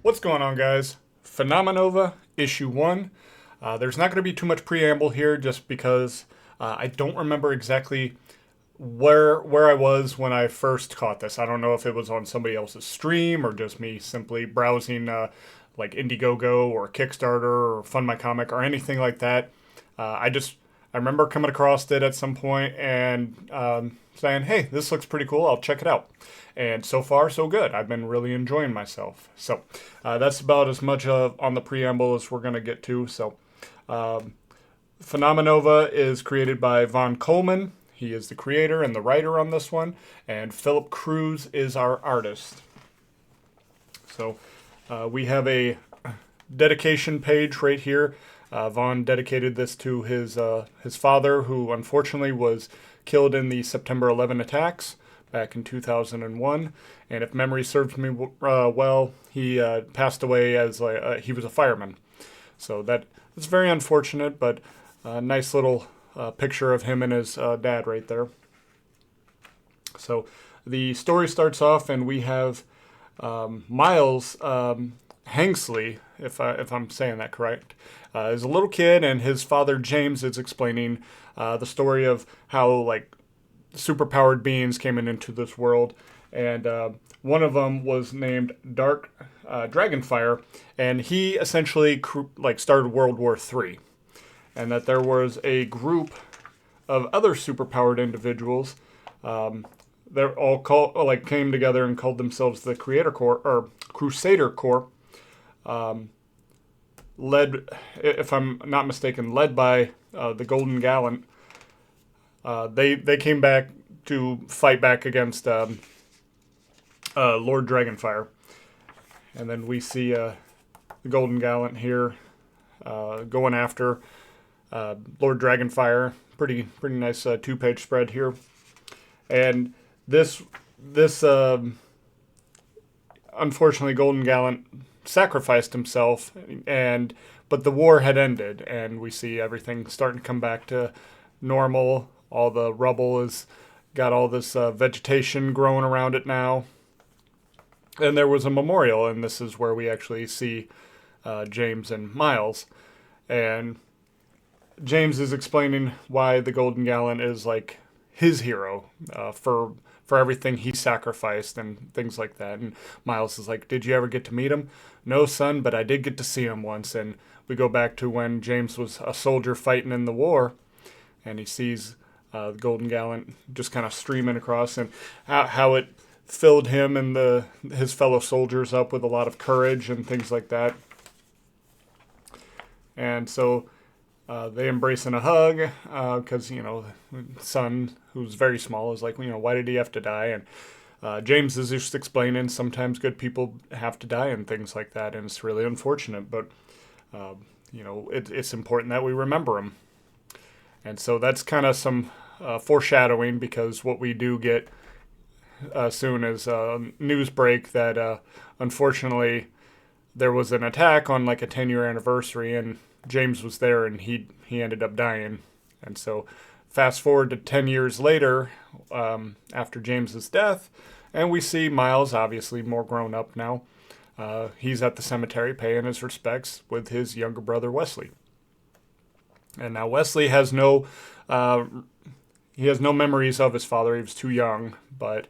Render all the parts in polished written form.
What's going on, guys? Phenomenova Issue 1. There's not going to be too much preamble here just because I don't remember exactly where I was when I first caught this. I don't know if it was on somebody else's stream or just me simply browsing like Indiegogo or Kickstarter or Fund My Comic or anything like that. I remember coming across it at some point and saying, hey, this looks pretty cool. I'll check it out. And so far, so good. I've been really enjoying myself. So that's about as much on the preamble as we're going to get to. So Phenomenova is created by Von Coleman. He is the creator and the writer on this one. And Philip Cruz is our artist. So we have a dedication page right here. Vaughn dedicated this to his father, who unfortunately was killed in the September 11 attacks back in 2001. And if memory serves me well, he passed away as he was a fireman. So that's very unfortunate, but a nice little picture of him and his dad right there. So the story starts off, and we have Miles Hengsley, if I'm saying that correct, is a little kid, and his father James is explaining the story of how like superpowered beings came into this world, and one of them was named Dark Dragonfire, and he essentially started World War III, and that there was a group of other superpowered individuals. They're all came together and called themselves the Creator Corps or Crusader Corps. Led, if I'm not mistaken, led by the Golden Gallant. They came back to fight back against Lord Dragonfire. And then we see the Golden Gallant here going after Lord Dragonfire. Pretty nice two-page spread here. And this unfortunately, Golden Gallant sacrificed himself, but the war had ended, and we see everything starting to come back to normal. All the rubble has got all this vegetation growing around it now, and there was a memorial, and this is where we actually see James and Miles, and James is explaining why the Golden Gallant is like his hero for everything he sacrificed and things like that. And Miles is like, did you ever get to meet him? No, son, but I did get to see him once. And we go back to when James was a soldier fighting in the war, and he sees the Golden Gallant just kind of streaming across, and how it filled him and his fellow soldiers up with a lot of courage and things like that. And so they embrace in a hug because, son, who's very small, is like, why did he have to die? And James is just explaining sometimes good people have to die and things like that, and it's really unfortunate, but, it's important that we remember him. And so that's kind of some foreshadowing, because what we do get soon is a news break that unfortunately there was an attack on like a 10-year anniversary, and James was there, and he ended up dying. And so fast forward to 10 years later, after James's death, and we see Miles, obviously more grown up now. He's at the cemetery paying his respects with his younger brother Wesley. And now Wesley has no memories of his father. He was too young, but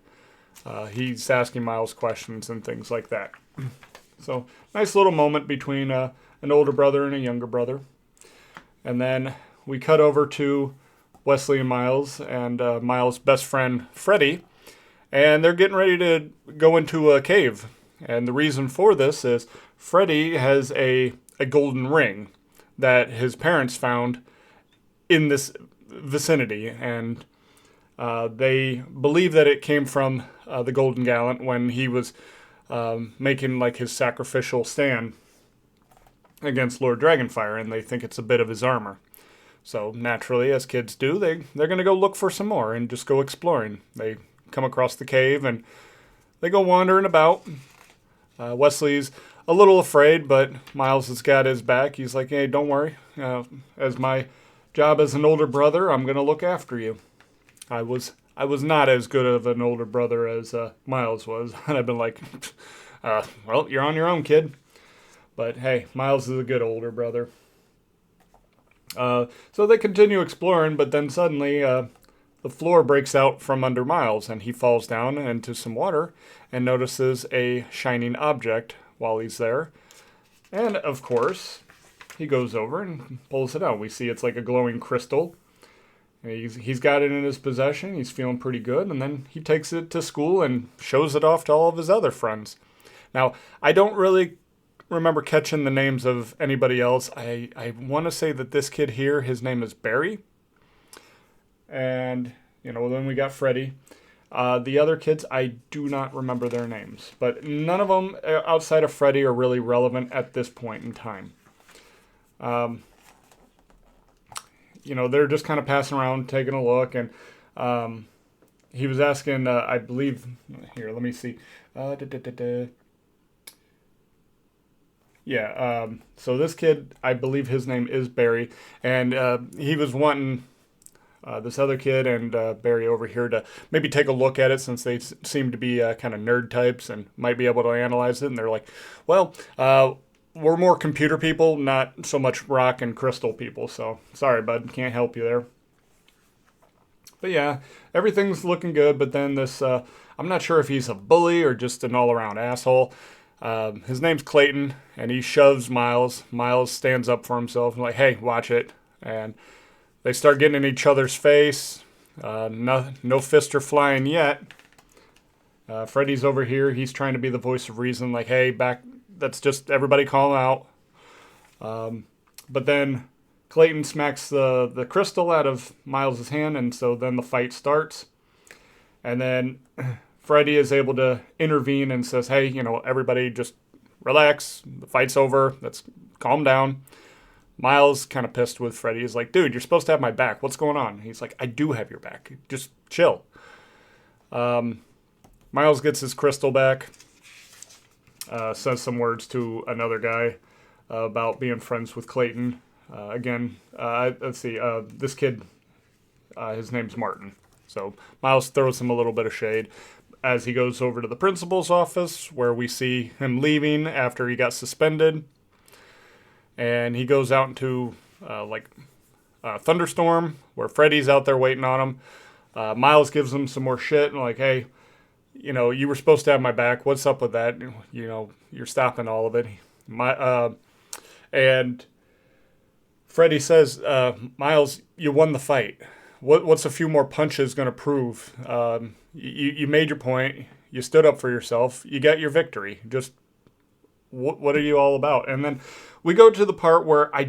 he's asking Miles questions and things like that. So nice little moment between an older brother and a younger brother. And then we cut over to Wesley and Miles, and Miles' best friend Freddie, and they're getting ready to go into a cave. And the reason for this is Freddie has a golden ring that his parents found in this vicinity, and they believe that it came from the Golden Gallant when he was making like his sacrificial stand against Lord Dragonfire, and they think it's a bit of his armor. So naturally, as kids do, they're going to go look for some more and just go exploring. They come across the cave, and they go wandering about. Wesley's a little afraid, but Miles has got his back. He's like, hey, don't worry. As my job as an older brother, I'm going to look after you. I was not as good of an older brother as Miles was. And I've been like, well, you're on your own, kid. But hey, Miles is a good older brother. So they continue exploring, but then suddenly the floor breaks out from under Miles, and he falls down into some water and notices a shining object while he's there. And of course, he goes over and pulls it out. We see it's like a glowing crystal. He's got it in his possession. He's feeling pretty good. And then he takes it to school and shows it off to all of his other friends. Now, I don't really remember catching the names of anybody else. I want to say that this kid here, his name is Barry. And, then we got Freddie. The other kids, I do not remember their names. But none of them outside of Freddie are really relevant at this point in time. They're just kind of passing around, taking a look, and he was asking, I believe, here, let me see. So this kid, I believe his name is Barry, and he was wanting this other kid and Barry over here to maybe take a look at it, since they seem to be kind of nerd types and might be able to analyze it. And they're like, well, we're more computer people, not so much rock and crystal people. So sorry, bud, can't help you there. But yeah, everything's looking good. But then this, I'm not sure if he's a bully or just an all-around asshole. His name's Clayton, and he shoves Miles. Miles stands up for himself and like, hey, watch it. And they start getting in each other's face. No fists are flying yet. Freddy's over here. He's trying to be the voice of reason, like, hey, that's just everybody calm out. But then Clayton smacks the crystal out of Miles' hand, and so then the fight starts. And then Freddy is able to intervene and says, hey, everybody just relax. The fight's over. Let's calm down. Miles, kind of pissed with Freddy, is like, dude, you're supposed to have my back. What's going on? He's like, I do have your back. Just chill. Miles gets his crystal back. Says some words to another guy about being friends with Clayton. Let's see. This kid, his name's Martin. So Miles throws him a little bit of shade as he goes over to the principal's office, where we see him leaving after he got suspended. And he goes out into a thunderstorm where Freddy's out there waiting on him. Miles gives him some more shit and like, hey, you were supposed to have my back. What's up with that? You're stopping all of it. And Freddy says, Miles, you won the fight. What's a few more punches going to prove? You made your point. You stood up for yourself. You got your victory. Just what are you all about? And then we go to the part where I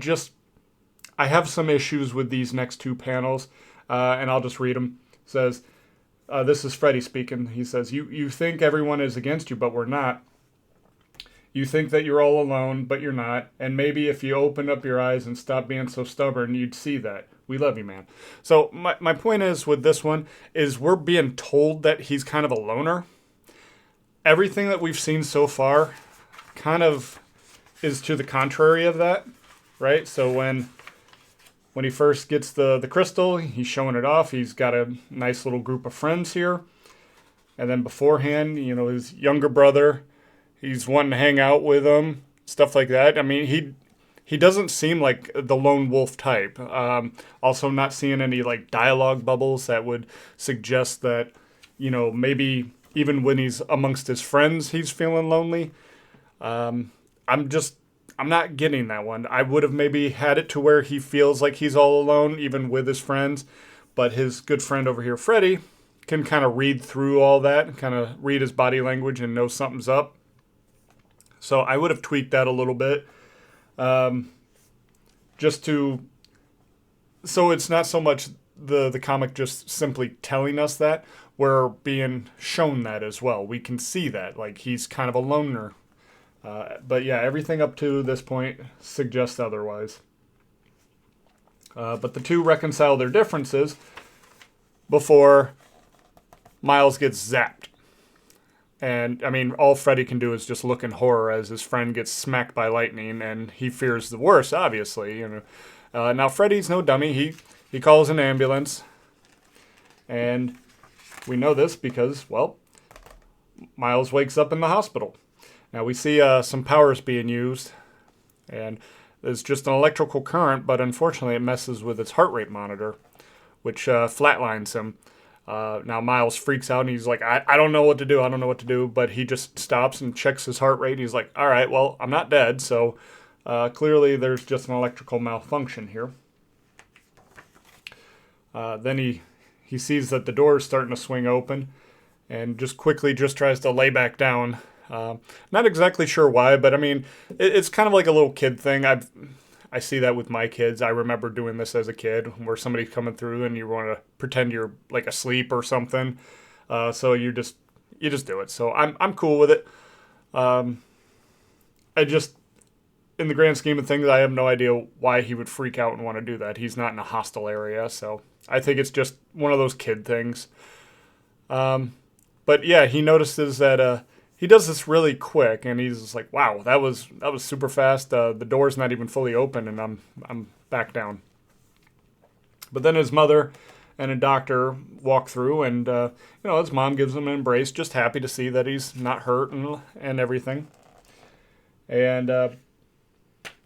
have some issues with these next two panels, and I'll just read them. It says, this is Freddy speaking. He says, you think everyone is against you, but we're not. You think that you're all alone, but you're not. And maybe if you open up your eyes and stop being so stubborn, you'd see that. We love you, man. So my point is with this one is we're being told that he's kind of a loner. Everything that we've seen so far kind of is to the contrary of that, right? So when he first gets the crystal, he's showing it off. He's got a nice little group of friends here. And then beforehand, his younger brother, he's wanting to hang out with him, stuff like that. I mean, he doesn't seem like the lone wolf type. Also not seeing any dialogue bubbles that would suggest that, maybe even when he's amongst his friends, he's feeling lonely. I'm not getting that one. I would have maybe had it to where he feels like he's all alone, even with his friends. But his good friend over here, Freddy, can kind of read through all that, kind of read his body language and know something's up. So I would have tweaked that a little bit. So it's not so much the comic just simply telling us that. We're being shown that as well. We can see that. He's kind of a loner. But yeah, everything up to this point suggests otherwise. But the two reconcile their differences before Miles gets zapped. And, I mean, all Freddy can do is just look in horror as his friend gets smacked by lightning, and he fears the worst, obviously. Now, Freddy's no dummy. He calls an ambulance. And we know this because, well, Miles wakes up in the hospital. Now, we see some powers being used. And it's just an electrical current, but unfortunately it messes with his heart rate monitor, which flatlines him. Now Miles freaks out and he's like, I don't know what to do. I don't know what to do. But he just stops and checks his heart rate. He's like, all right, well, I'm not dead. So clearly there's just an electrical malfunction here. Then he sees that the door is starting to swing open and just quickly just tries to lay back down. Not exactly sure why, but I mean, it's kind of like a little kid thing. I see that with my kids. I remember doing this as a kid, where somebody's coming through and you want to pretend you're like asleep or something. So you just do it. So I'm cool with it. I just, in the grand scheme of things, I have no idea why he would freak out and want to do that. He's not in a hostile area, so I think it's just one of those kid things. But yeah, he notices that he does this really quick, and he's just like, "Wow, that was super fast. The door's not even fully open, and I'm back down." But then his mother and a doctor walk through, and his mom gives him an embrace, just happy to see that he's not hurt and everything. And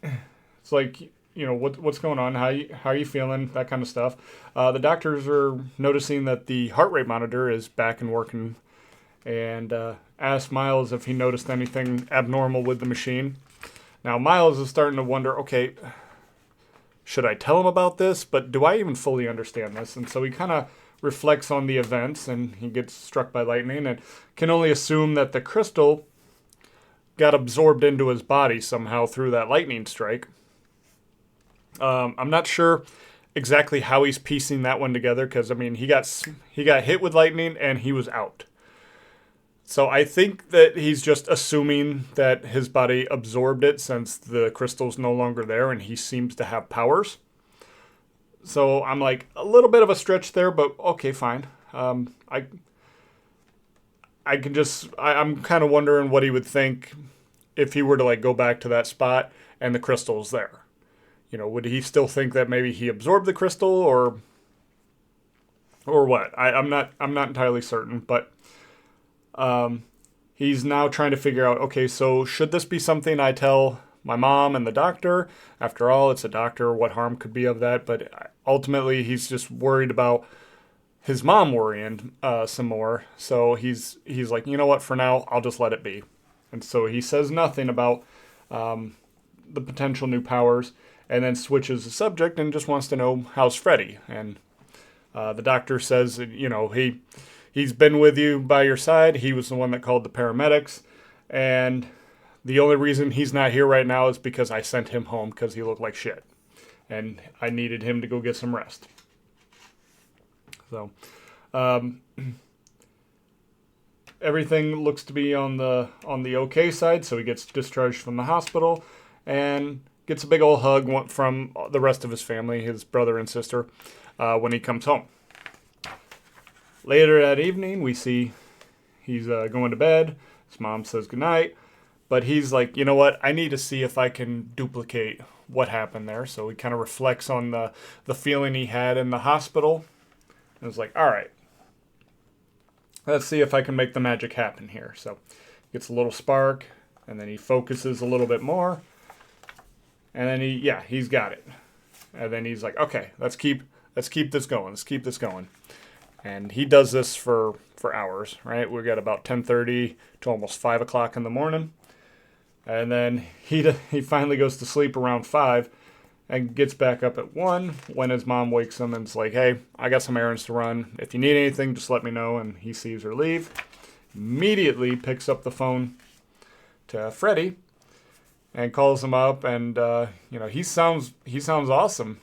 it's like, what's going on? How are you feeling? That kind of stuff. The doctors are noticing that the heart rate monitor is back and working, and asked Miles if he noticed anything abnormal with the machine. Now Miles is starting to wonder, okay, should I tell him about this? But do I even fully understand this? And so he kind of reflects on the events, and he gets struck by lightning and can only assume that the crystal got absorbed into his body somehow through that lightning strike. I'm not sure exactly how he's piecing that one together, because I mean, he got hit with lightning and he was out. So I think that he's just assuming that his body absorbed it since the crystal's no longer there and he seems to have powers. So I'm like, a little bit of a stretch there, but okay, fine. I'm kind of wondering what he would think if he were to like go back to that spot and the crystal's there. Would he still think that maybe he absorbed the crystal or what? I'm not entirely certain, but he's now trying to figure out, okay, so should this be something I tell my mom and the doctor? After all, it's a doctor. What harm could be of that? But ultimately, he's just worried about his mom worrying some more. So he's like, you know what? For now, I'll just let it be. And so he says nothing about the potential new powers, and then switches the subject and just wants to know, how's Freddy? And the doctor says, he's been with you by your side. He was the one that called the paramedics. And the only reason he's not here right now is because I sent him home because he looked like shit. And I needed him to go get some rest. So, everything looks to be on the okay side. So he gets discharged from the hospital and gets a big old hug from the rest of his family, his brother and sister, when he comes home. Later that evening, we see he's going to bed. His mom says goodnight. But he's like, you know what? I need to see if I can duplicate what happened there. So he kind of reflects on the feeling he had in the hospital. And it's like, all right, let's see if I can make the magic happen here. So gets a little spark, and then he focuses a little bit more. And then he's got it. And then he's like, okay, let's keep this going. Let's keep this going. And he does this for hours, right? We got about 10:30 to almost 5 o'clock in the morning. And then he finally goes to sleep around 5 and gets back up at 1 when his mom wakes him and is like, hey, I got some errands to run. If you need anything, just let me know. And he sees her leave. Immediately picks up the phone to Freddy and calls him up. And, he sounds awesome.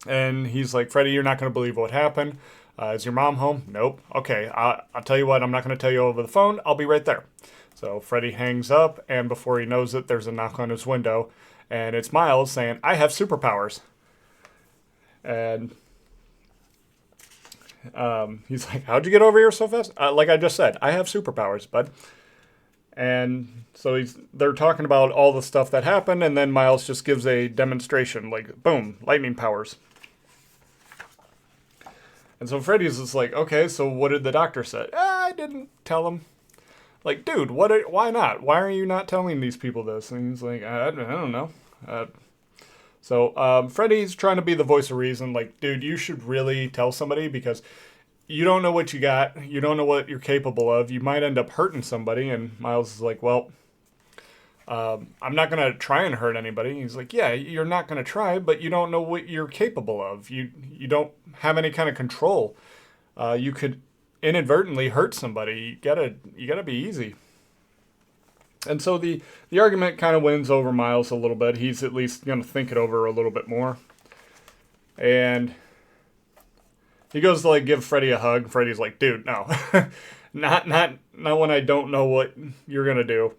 And he's like, Freddy, you're not going to believe what happened. Is your mom home? Nope. Okay, I'll tell you what, I'm not going to tell you over the phone. I'll be right there. So Freddy hangs up, and before he knows it, there's a knock on his window, and it's Miles saying, I have superpowers. And he's like, how'd you get over here so fast? Like I just said, I have superpowers, bud. And so they're talking about all the stuff that happened, and then Miles just gives a demonstration, like, boom, lightning powers. And so Freddy's just like, okay, so what did the doctor say? I didn't tell him. Like, dude, why not? Why are you not telling these people this? And he's like, I don't know. So Freddy's trying to be the voice of reason. Like, dude, you should really tell somebody because you don't know what you got. You don't know what you're capable of. You might end up hurting somebody. And Miles is like, well, I'm not going to try and hurt anybody. He's like, yeah, you're not going to try, but you don't know what you're capable of. You don't have any kind of control. You could inadvertently hurt somebody. You gotta be easy. And so the argument kind of wins over Miles a little bit. He's at least going to think it over a little bit more. And he goes to like give Freddy a hug. Freddy's like, dude, no. not when I don't know what you're going to do.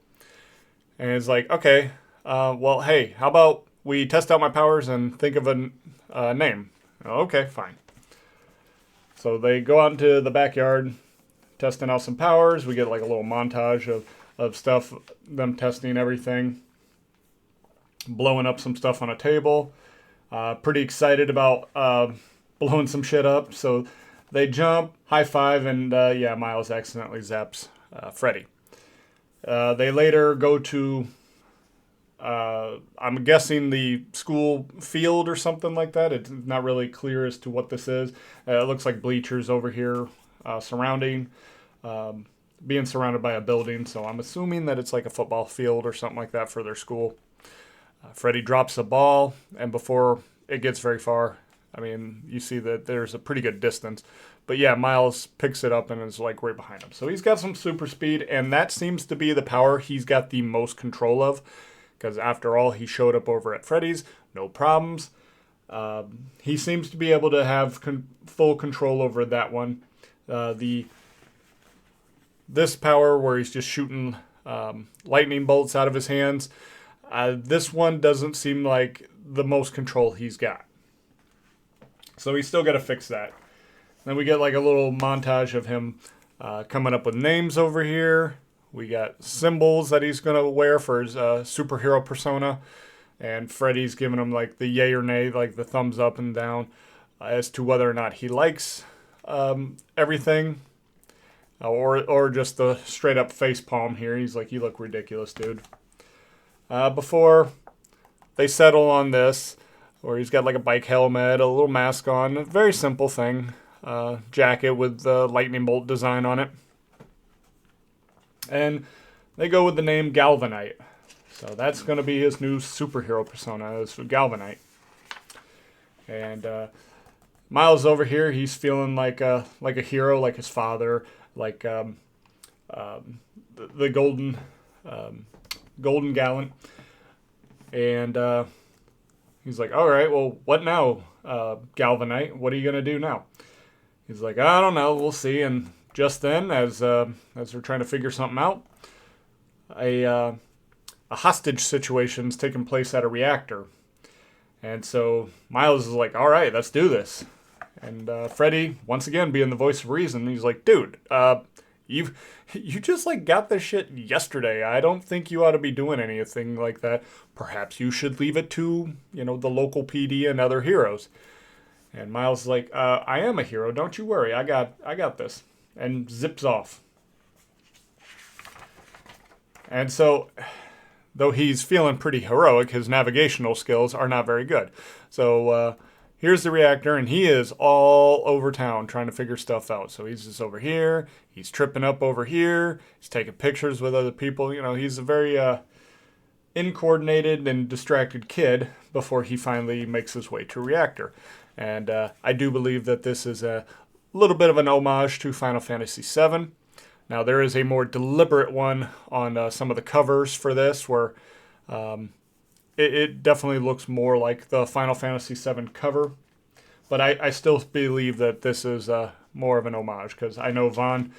And he's like, okay, well, hey, how about we test out my powers and think of a name? Okay, fine. So they go out into the backyard, testing out some powers. We get like a little montage of stuff, them testing everything, blowing up some stuff on a table. Pretty excited about blowing some shit up. So they jump, high five, and Miles accidentally zaps Freddy. They later go to, I'm guessing the school field or something like that. It's not really clear as to what this is. It looks like bleachers over here being surrounded by a building. So I'm assuming that it's like a football field or something like that for their school. Freddy drops a ball, and before it gets very far, I mean, you see that there's a pretty good distance. But yeah, Miles picks it up and is like right behind him. So he's got some super speed, and that seems to be the power he's got the most control of. Because after all, he showed up over at Freddy's, no problems. He seems to be able to have full control over that one. This power where he's just shooting lightning bolts out of his hands, this one doesn't seem like the most control he's got. So he's still got to fix that. Then we get like a little montage of him coming up with names over here. We got symbols that he's going to wear for his superhero persona. And Freddy's giving him like the yay or nay, like the thumbs up and down, as to whether or not he likes everything. Or just the straight up face palm here. He's like, you look ridiculous, dude. Before they settle on this, where he's got like a bike helmet, a little mask on, a very simple thing. Jacket with the lightning bolt design on it. And they go with the name Galvanite. So that's going to be his new superhero persona, is Galvanite. And Miles over here, he's feeling like a hero, like his father, like the golden gallant. And he's like, all right, well, what now, Galvanite? What are you going to do now? He's like, I don't know, we'll see. And just then, as they're trying to figure something out, a hostage situation's taking place at a reactor. And so Miles is like, all right, let's do this. And Freddy, once again, being the voice of reason, he's like, dude, you just like got this shit yesterday. I don't think you ought to be doing anything like that. Perhaps you should leave it to, the local PD and other heroes. And Miles is like, I am a hero. Don't you worry. I got this. And zips off. And so, though he's feeling pretty heroic, his navigational skills are not very good. So here's the reactor, and he is all over town trying to figure stuff out. So he's just over here. He's tripping up over here. He's taking pictures with other people. He's a very uncoordinated and distracted kid before he finally makes his way to reactor. And I do believe that this is a little bit of an homage to Final Fantasy VII. Now, there is a more deliberate one on some of the covers for this, where it definitely looks more like the Final Fantasy VII cover. But I still believe that this is more of an homage, because I know Vaughn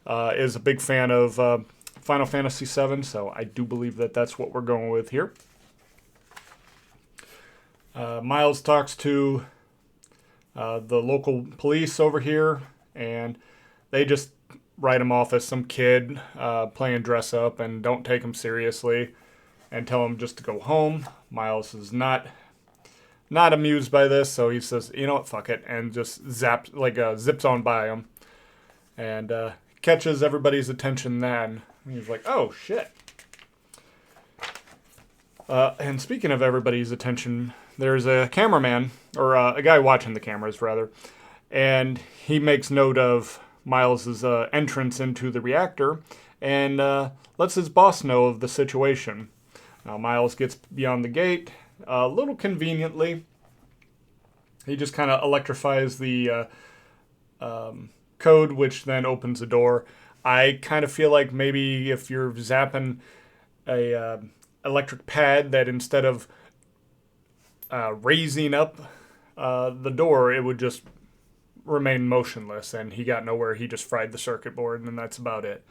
is a big fan of Final Fantasy VII, so I do believe that that's what we're going with here. Miles talks to the local police over here, and they just write him off as some kid playing dress up and don't take him seriously and tell him just to go home. Miles is not amused by this, so he says, you know what, fuck it, and just zips on by him and catches everybody's attention then. And he's like, oh, shit. And speaking of everybody's attention, there's a cameraman, or a guy watching the cameras, rather, and he makes note of Miles's entrance into the reactor and lets his boss know of the situation. Now, Miles gets beyond the gate a little conveniently. He just kind of electrifies the code, which then opens the door. I kind of feel like maybe if you're zapping a electric pad, that instead of raising up the door, it would just remain motionless, and he got nowhere. He just fried the circuit board, and that's about it.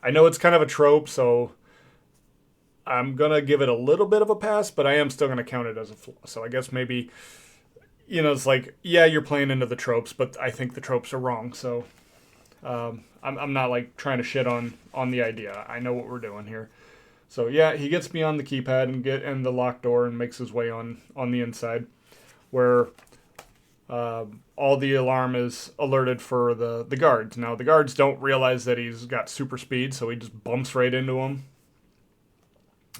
I know it's kind of a trope, so I'm going to give it a little bit of a pass, but I am still going to count it as a flaw. So I guess maybe, it's like, yeah, you're playing into the tropes, but I think the tropes are wrong. So I'm not like trying to shit on the idea. I know what we're doing here. So yeah, he gets beyond the keypad and get in the locked door and makes his way on the inside, where all the alarm is alerted for the guards. Now the guards don't realize that he's got super speed, so he just bumps right into them.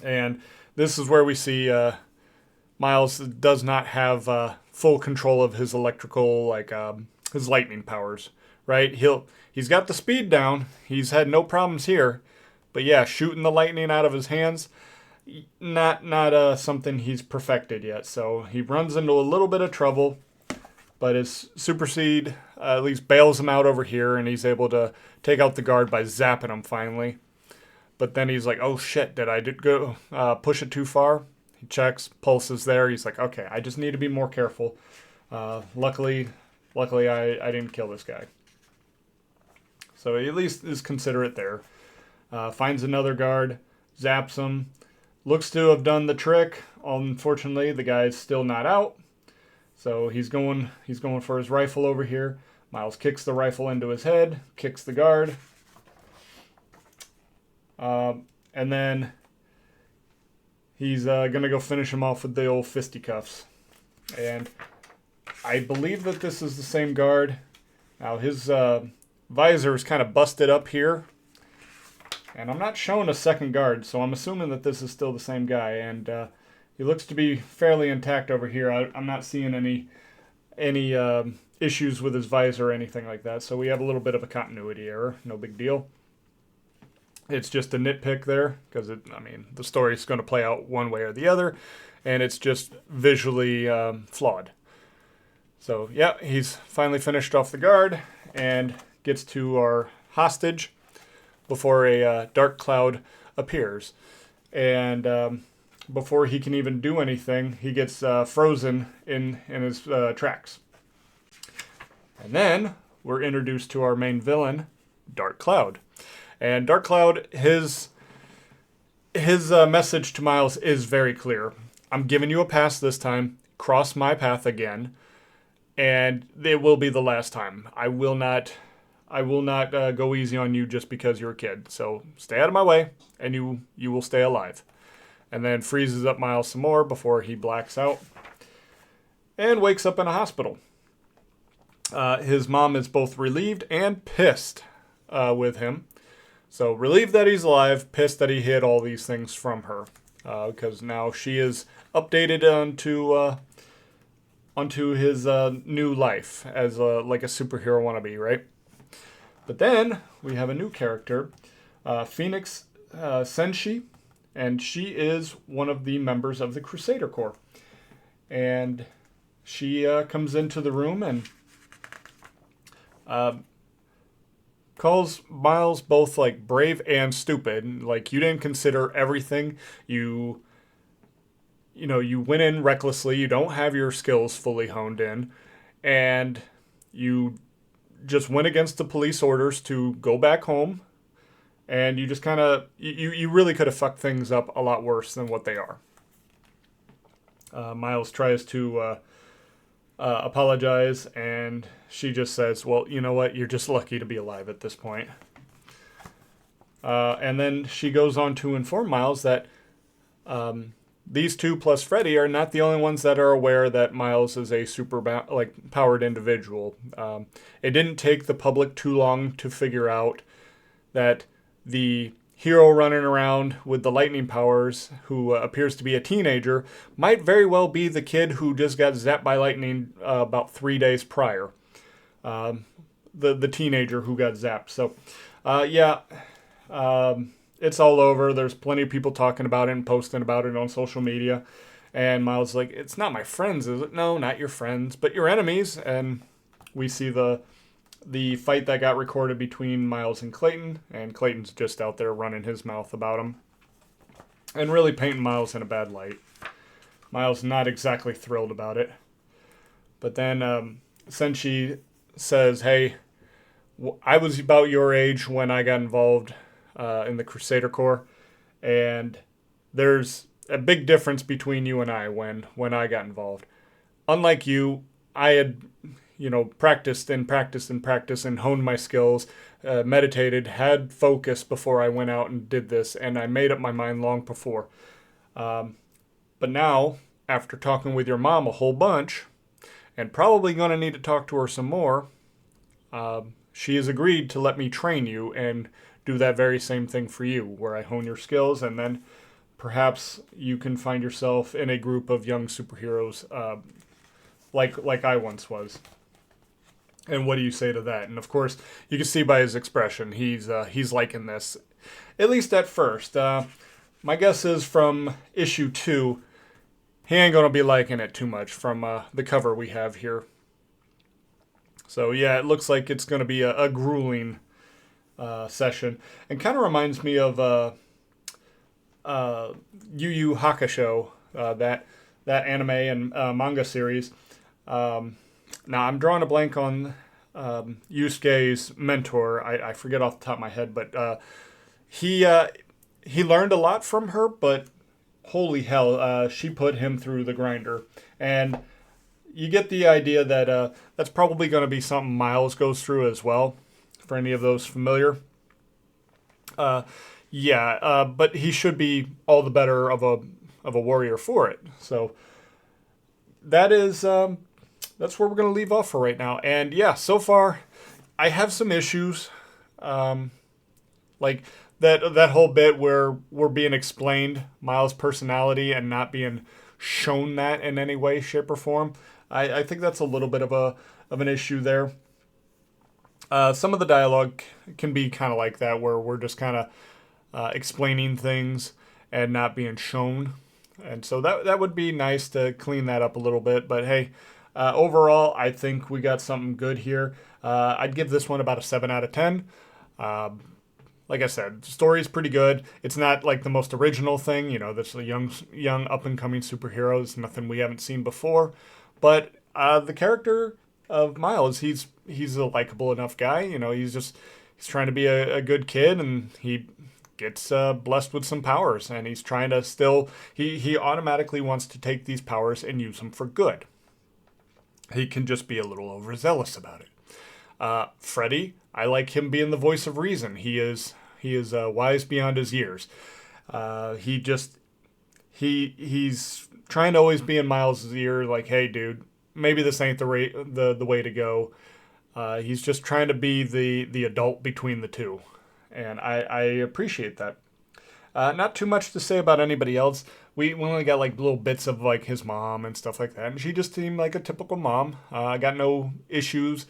And this is where we see Miles does not have full control of his electrical, his lightning powers, right? He's got the speed down. He's had no problems here. But yeah, shooting the lightning out of his hands, not something he's perfected yet. So he runs into a little bit of trouble, but his super seed at least bails him out over here, and he's able to take out the guard by zapping him finally. But then he's like, oh shit, did I go push it too far? He checks, pulse is there. He's like, okay, I just need to be more careful. Luckily I didn't kill this guy. So he at least is considerate there. Finds another guard, zaps him, looks to have done the trick. Unfortunately, the guy's still not out. So he's going for his rifle over here. Miles kicks the rifle into his head, kicks the guard. And then he's going to go finish him off with the old fisticuffs. And I believe that this is the same guard. Now his visor is kind of busted up here. And I'm not showing a second guard, so I'm assuming that this is still the same guy. And he looks to be fairly intact over here. I'm not seeing any issues with his visor or anything like that. So we have a little bit of a continuity error. No big deal. It's just a nitpick there because the story is going to play out one way or the other, and it's just visually flawed. So yeah, he's finally finished off the guard and gets to our hostage before a dark cloud appears. And before he can even do anything, he gets frozen in his tracks. And then we're introduced to our main villain, Dark Cloud. And Dark Cloud, his message to Miles is very clear. I'm giving you a pass this time. Cross my path again, and it will be the last time. I will not go easy on you just because you're a kid. So stay out of my way, and you will stay alive. And then freezes up Miles some more before he blacks out and wakes up in a hospital. His mom is both relieved and pissed with him. So relieved that he's alive, pissed that he hid all these things from her, because now she is updated onto his new life as like a superhero wannabe, right? But then we have a new character, Phoenix Senshi, and she is one of the members of the Crusader Corps. And she comes into the room and calls Miles both like brave and stupid. Like, you didn't consider everything. You went in recklessly. You don't have your skills fully honed in, and you just went against the police orders to go back home. And you just kind of you really could have fucked things up a lot worse than what they are. Miles tries to apologize, and she just says, well, you know what, you're just lucky to be alive at this point. And then she goes on to inform Miles that these two plus Freddy are not the only ones that are aware that Miles is a super powered individual. It didn't take the public too long to figure out that the hero running around with the lightning powers who appears to be a teenager might very well be the kid who just got zapped by lightning about 3 days prior. The teenager who got zapped. So, yeah, it's all over. There's plenty of people talking about it and posting about it on social media. And Miles is like, it's not my friends, is it? No, not your friends, but your enemies. And we see the fight that got recorded between Miles and Clayton's just out there running his mouth about him and really painting Miles in a bad light. Miles not exactly thrilled about it. But then Senshi says, hey, I was about your age when I got involved in the Crusader Corps, and there's a big difference between you and I when I got involved. Unlike you, I had, practiced and honed my skills, meditated, had focus before I went out and did this, and I made up my mind long before. But now, after talking with your mom a whole bunch, and probably going to need to talk to her some more, she has agreed to let me train you and do that very same thing for you, where I hone your skills, and then perhaps you can find yourself in a group of young superheroes like I once was. And what do you say to that? And of course, you can see by his expression, he's liking this, at least at first. My guess is from issue 2, he ain't going to be liking it too much from the cover we have here. So yeah, it looks like it's going to be a grueling session. And kind of reminds me of Yu Yu Hakusho, that anime and manga series. Now, I'm drawing a blank on Yusuke's mentor. I forget off the top of my head, but he learned a lot from her, but holy hell, she put him through the grinder. And you get the idea that that's probably going to be something Miles goes through as well, for any of those familiar. But he should be all the better of a warrior for it. So that is that's where we're going to leave off for right now. And yeah, so far I have some issues, like that whole bit where we're being explained Miles' personality and not being shown that in any way, shape, or form. I think that's a little bit of an issue there. Some of the dialogue can be kind of like that, where we're just kind of explaining things and not being shown. And so that would be nice to clean that up a little bit. But hey, overall, I think we got something good here. I'd give this one about a 7 out of 10. Like I said, the story is pretty good. It's not like the most original thing. That's a young up-and-coming superhero. It's nothing we haven't seen before. But the character of Miles, he's a likable enough guy. He's trying to be a good kid, and he gets blessed with some powers, and he's trying to still, he automatically wants to take these powers and use them for good. He can just be a little overzealous about it. Freddy, I like him being the voice of reason. He is wise beyond his years. He's trying to always be in Miles' ear, like, hey, dude, maybe this ain't the way to go. He's just trying to be the adult between the two, and I appreciate that. Not too much to say about anybody else. We only got like little bits of like his mom and stuff like that, and she just seemed like a typical mom. I got no issues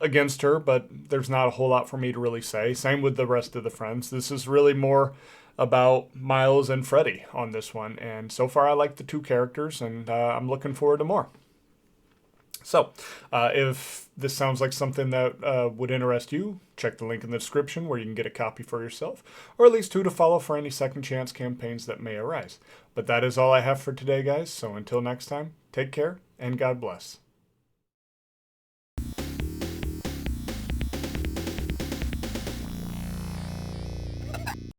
against her, but there's not a whole lot for me to really say. Same with the rest of the friends. This is really more about Miles and Freddy on this one, and so far I like the two characters, and I'm looking forward to more. So, if this sounds like something that would interest you, check the link in the description where you can get a copy for yourself, or at least 2 to follow for any second chance campaigns that may arise. But that is all I have for today, guys, so until next time, take care, and God bless.